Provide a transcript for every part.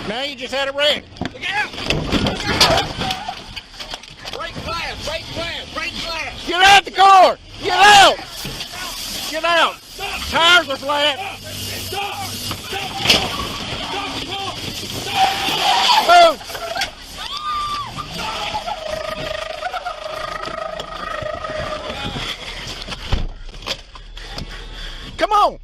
Now you just had a wreck. Look out! Break glass, break glass, break glass! Get out the car! Get out! Get out! Tires are flat. Stop! Move! Come on!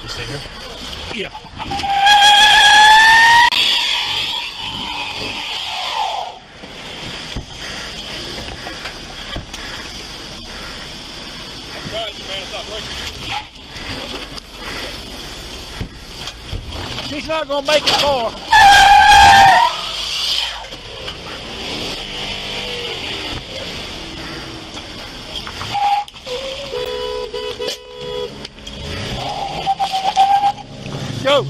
Stay here? Yeah. She's not gonna make it far. Go.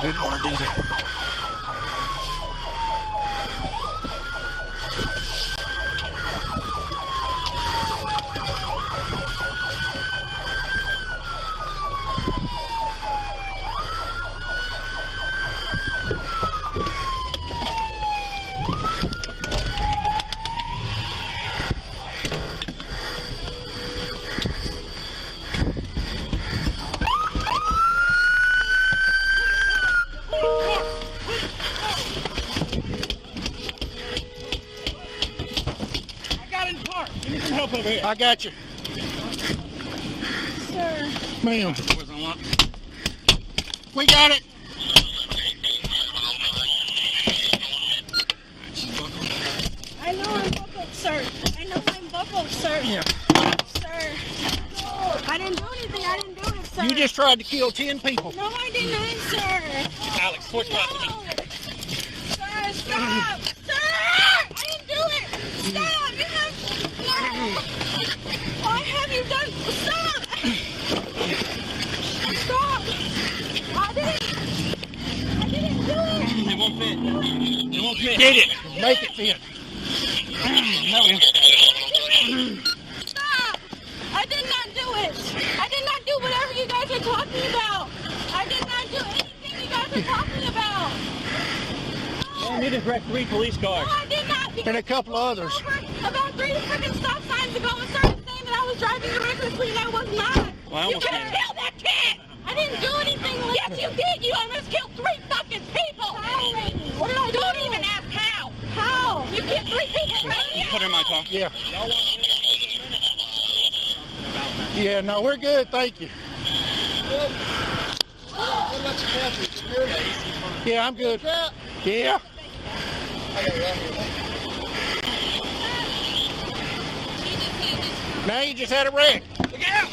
Didn't want to do that. Help over here. I got you. Sir. Ma'am. We got it. I know I'm buckled, sir. I know I'm buckled, sir. Yeah. Sir. I didn't do anything. I didn't do it, sir. You just tried to kill 10 people. No, I did not, sir. Alex, switch back to me. No. Sir, stop. Sir! I didn't do it. Stop. You have... No. Why have you done... Stop. Stop. I didn't do it. It won't fit. It won't fit. Get it. Make it fit. No. Stop. I did not do it. I did not do whatever you guys are talking about. I did not do anything you guys are talking about. I need to direct 3 police cars. No, I did not. And a couple of others. About 3 freaking stop signs ago and started saying that I was driving recklessly and I was not. Well, I You almost could have did. killed that kid. I didn't do anything. Yes, you did. You almost killed 3 fucking people. How? What did I do? Don't even ask how. How? You killed 3 people. Put her in my car. Yeah. Yeah, no, we're good. Thank you. Yeah, I'm good. Yeah. Now you just had a wreck. Look out!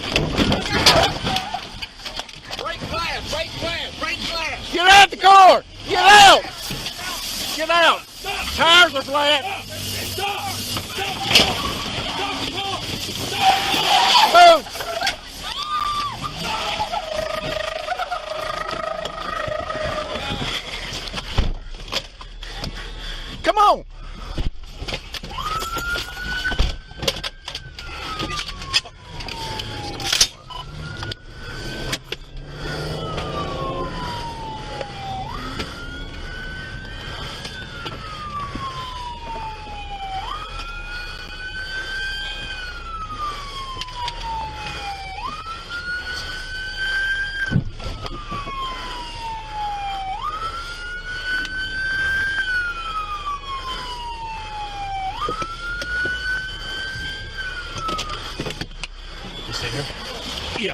Break glass, break glass, break glass! Get out the car! Get out! Get out! Tires are flat. Move! Come on! you.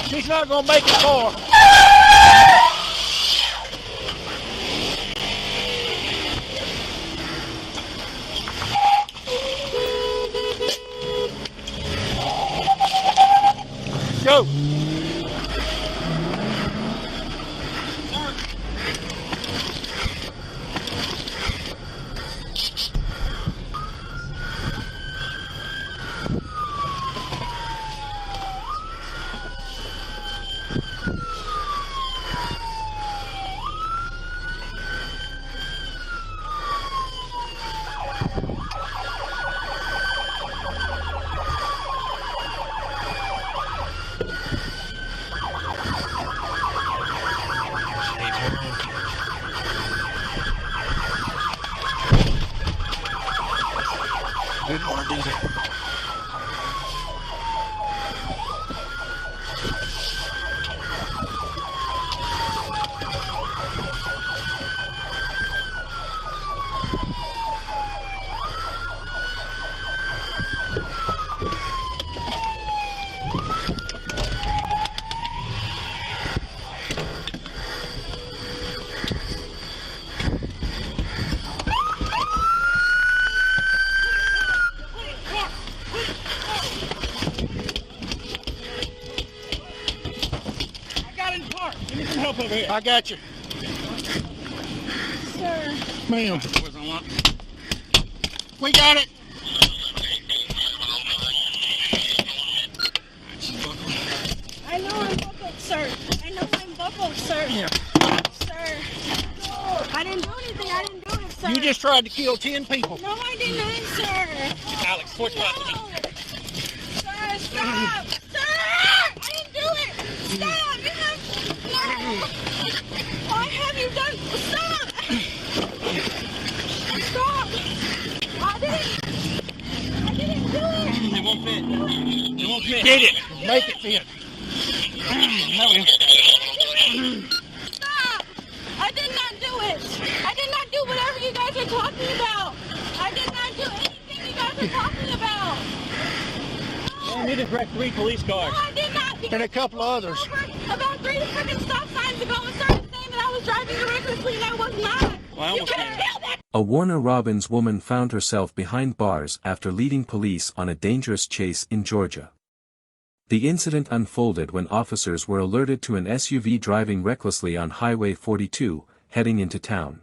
She's not gonna make it far. Go. Didn't want to do that. Help over here. I got you. Sir. Ma'am. We got it. I know I'm buckled, sir. I know I'm buckled, sir. Yeah. Sir. I didn't do anything. I didn't do it, sir. You just tried to kill 10 people. No, I did not, sir. Alex, switch back to me. No. Sir, stop. Sir, I didn't do it. Stop. You have... No. Why have you done... Stop. Stop. I didn't do it. It won't fit. It won't fit. Get it. Make it fit. Stop. I did not do it. I did not do whatever you guys are talking about. I did not do anything you guys are talking about. I need to direct 3 police cars. No, I did not. And a couple of others. About 3 freaking stop signs ago and started saying that I was driving recklessly and I was not. Well, I You almost can't did. tell that. A Warner Robins woman found herself behind bars after leading police on a dangerous chase in Georgia. The incident unfolded when officers were alerted to an SUV driving recklessly on Highway 42, heading into town.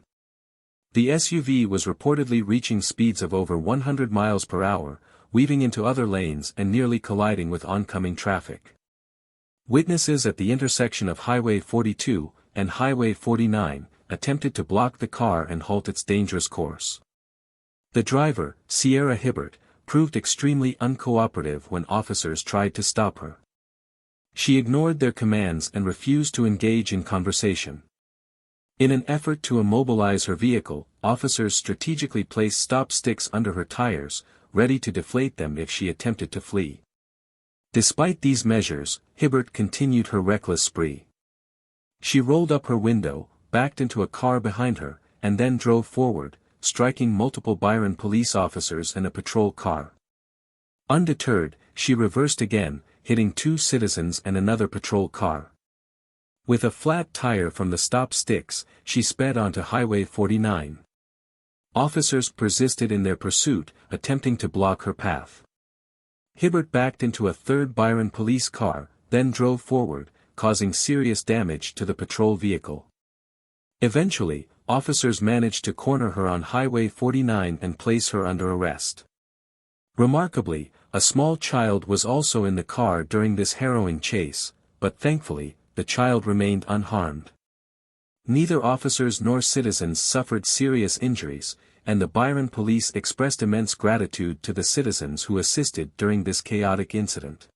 The SUV was reportedly reaching speeds of over 100 miles per hour, weaving into other lanes and nearly colliding with oncoming traffic. Witnesses at the intersection of Highway 42 and Highway 49 attempted to block the car and halt its dangerous course. The driver, Sierra Hibbert, proved extremely uncooperative when officers tried to stop her. She ignored their commands and refused to engage in conversation. In an effort to immobilize her vehicle, officers strategically placed stop sticks under her tires, ready to deflate them if she attempted to flee. Despite these measures, Hibbert continued her reckless spree. She rolled up her window, backed into a car behind her, and then drove forward, striking multiple Byron police officers and a patrol car. Undeterred, she reversed again, hitting 2 citizens and another patrol car. With a flat tire from the stop sticks, she sped onto Highway 49. Officers persisted in their pursuit, attempting to block her path. Hibbert backed into a 3rd Byron police car, then drove forward, causing serious damage to the patrol vehicle. Eventually, officers managed to corner her on Highway 49 and place her under arrest. Remarkably, a small child was also in the car during this harrowing chase, but thankfully, the child remained unharmed. Neither officers nor citizens suffered serious injuries, and the Byron police expressed immense gratitude to the citizens who assisted during this chaotic incident.